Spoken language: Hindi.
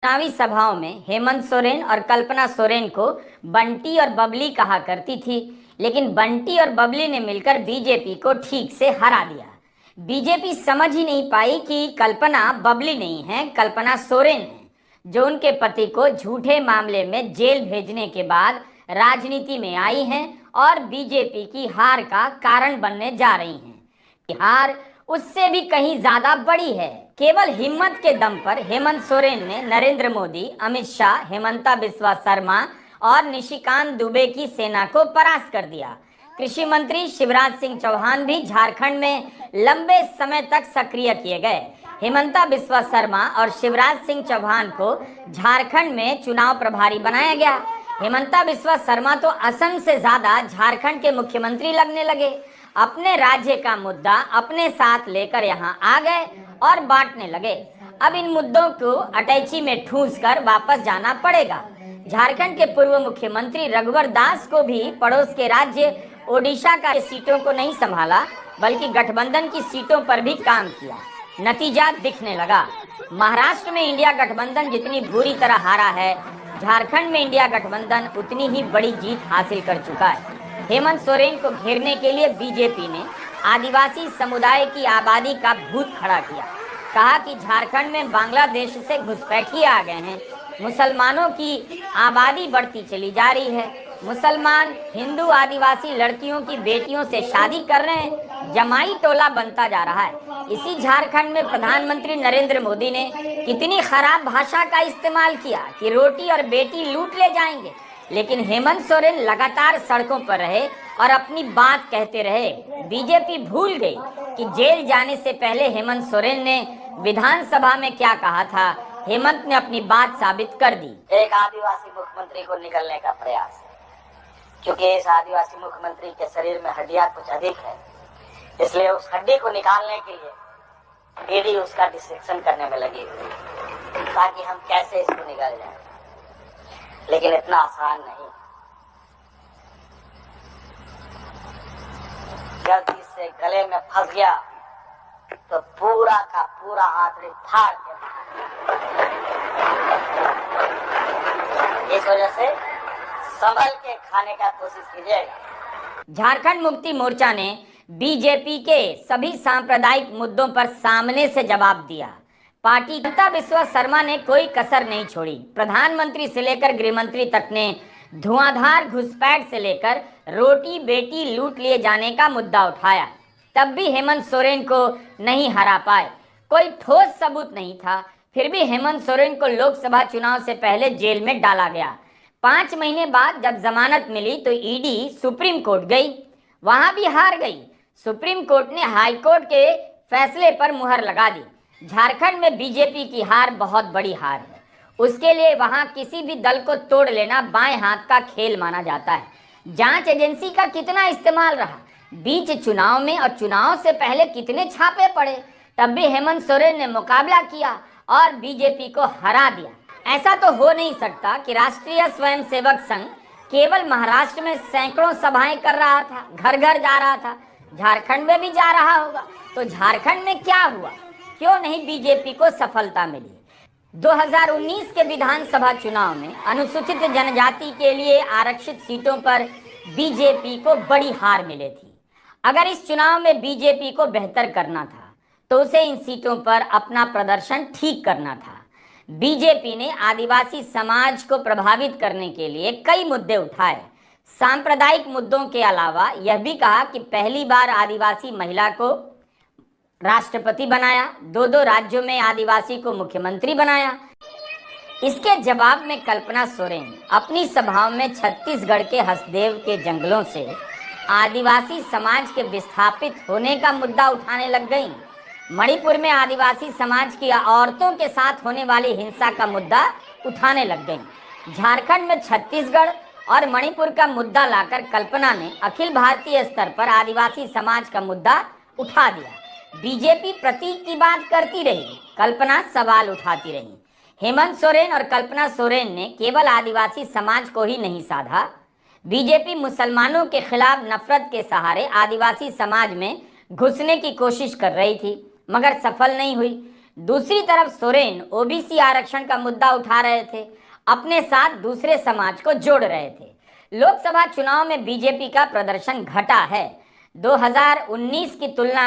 चुनावी सभाओं में हेमंत सोरेन और कल्पना सोरेन को बंटी और बबली कहा करती थी, लेकिन बंटी और बबली ने मिलकर बीजेपी को ठीक से हरा दिया। बीजेपी समझ ही नहीं पाई कि कल्पना बबली नहीं है, कल्पना सोरेन है, जो उनके पति को झूठे मामले में जेल भेजने के बाद राजनीति में आई हैं और बीजेपी की हार का कारण बनने जा रही हैं। हार उससे भी कहीं ज्यादा बड़ी है। केवल हिम्मत के दम पर हेमंत सोरेन ने नरेंद्र मोदी, अमित शाह, हेमंता बिस्वा शर्मा और निशिकांत दुबे की सेना को परास्त कर दिया। कृषि मंत्री शिवराज सिंह चौहान भी झारखंड में लंबे समय तक सक्रिय किए गए। हेमंता बिस्वा शर्मा और शिवराज सिंह चौहान को झारखंड में चुनाव प्रभारी बनाया गया। हेमंता बिस्वा शर्मा तो असम से ज्यादा झारखंड के मुख्यमंत्री लगने लगे। अपने राज्य का मुद्दा अपने साथ लेकर यहाँ आ गए और बांटने लगे। अब इन मुद्दों को अटैची में ठूंस कर वापस जाना पड़ेगा। झारखंड के पूर्व मुख्यमंत्री रघुवर दास को भी पड़ोस के राज्य ओडिशा का सीटों को नहीं संभाला, बल्कि गठबंधन की सीटों पर भी काम किया। नतीजा दिखने लगा। महाराष्ट्र में इंडिया गठबंधन जितनी बुरी तरह हारा है, झारखंड में इंडिया गठबंधन उतनी ही बड़ी जीत हासिल कर चुका है। हेमंत सोरेन को घेरने के लिए बीजेपी ने आदिवासी समुदाय की आबादी का भूत खड़ा किया। कहा कि झारखंड में बांग्लादेश से घुसपैठिए आ गए हैं, मुसलमानों की आबादी बढ़ती चली जा रही है, मुसलमान हिंदू आदिवासी लड़कियों की बेटियों से शादी कर रहे हैं, जमाई टोला बनता जा रहा है। इसी झारखंड में प्रधानमंत्री नरेंद्र मोदी ने कितनी खराब भाषा का इस्तेमाल किया कि रोटी और बेटी लूट ले जाएंगे, लेकिन हेमंत सोरेन लगातार सड़कों पर रहे और अपनी बात कहते रहे। बीजेपी भूल गई कि जेल जाने से पहले हेमंत सोरेन ने विधानसभा में क्या कहा था। हेमंत ने अपनी बात साबित कर दी। एक आदिवासी मुख्यमंत्री को निकलने का प्रयास है, क्योंकि इस आदिवासी मुख्यमंत्री के शरीर में हड्डियां कुछ अधिक है, इसलिए उस हड्डी को निकालने के लिए ईडी उसका डिसेक्शन करने में लगी हुई, ताकि हम कैसे इसको निकाल जाए। लेकिन इतना आसान नहीं। गलती से गले में फंस गया तो पूरा का पूरा आंतड़ी फाड़ के, इस वजह से संभल के खाने का कोशिश कीजिएगा। झारखंड मुक्ति मोर्चा ने बीजेपी के सभी सांप्रदायिक मुद्दों पर सामने से जवाब दिया। पार्टी हेमंता बिस्वा शर्मा ने कोई कसर नहीं छोड़ी। प्रधानमंत्री से लेकर गृहमंत्री तक ने धुआंधार घुसपैठ से लेकर रोटी बेटी लूट लिए जाने का मुद्दा उठाया। तब भी हेमंत सोरेन को नहीं हरा पाए। कोई ठोस सबूत नहीं था, फिर भी हेमंत सोरेन को लोकसभा चुनाव से पहले जेल में डाला गया। 5 महीने बाद जब जमानत मिली तो ईडी सुप्रीम कोर्ट गई, वहां भी हार गई। सुप्रीम कोर्ट ने हाई कोर्ट के फैसले पर मुहर लगा दी। झारखंड में बीजेपी की हार बहुत बड़ी हार है। उसके लिए वहां किसी भी दल को तोड़ लेना बाएं हाथ का खेल माना जाता है। जांच एजेंसी का कितना इस्तेमाल रहा, बीच चुनाव में और चुनाव से पहले कितने छापे पड़े, तब भी हेमंत सोरेन ने मुकाबला किया और बीजेपी को हरा दिया। ऐसा तो हो नहीं सकता कि राष्ट्रीय स्वयंसेवक संघ केवल महाराष्ट्र में सैकड़ों सभाएं कर रहा था, घर घर जा रहा था, झारखंड में भी जा रहा होगा। तो झारखंड में क्या हुआ, क्यों नहीं बीजेपी को सफलता मिली? 2019 के विधानसभा चुनाव में अनुसूचित जनजाति के लिए आरक्षित सीटों पर बीजेपी को बड़ी हार मिली थी। अगर इस चुनाव में बीजेपी को बेहतर करना था तो उसे इन सीटों पर अपना प्रदर्शन ठीक करना था। बीजेपी ने आदिवासी समाज को प्रभावित करने के लिए कई मुद्दे उठाए। सांप्रदायिक मुद्दों के अलावा यह भी कहा कि पहली बार आदिवासी महिला को राष्ट्रपति बनाया, 2 राज्यों में आदिवासी को मुख्यमंत्री बनाया। इसके जवाब में कल्पना सोरेन अपनी सभाओं में छत्तीसगढ़ के हसदेव के जंगलों से आदिवासी समाज के विस्थापित होने का मुद्दा उठाने लग गई। मणिपुर में आदिवासी समाज की औरतों के साथ होने वाली हिंसा का मुद्दा उठाने लग गई। झारखंड में छत्तीसगढ़ और मणिपुर का मुद्दा लाकर कल्पना ने अखिल भारतीय स्तर पर आदिवासी समाज का मुद्दा उठा दिया। बीजेपी प्रतीक की बात करती रही, कल्पना सवाल उठाती रही। हेमंत सोरेन और कल्पना सोरेन ने केवल आदिवासी समाज को ही नहीं साधा। बीजेपी मुसलमानों के खिलाफ नफरत के सहारे आदिवासी समाज में घुसने की कोशिश कर रही थी, मगर सफल नहीं हुई। दूसरी तरफ सोरेन ओबीसी आरक्षण का मुद्दा उठा रहे थे, अपने साथ दूसरे समाज को जोड़ रहे थे। लोकसभा चुनाव में बीजेपी का प्रदर्शन घटा है। 2019 की तुलना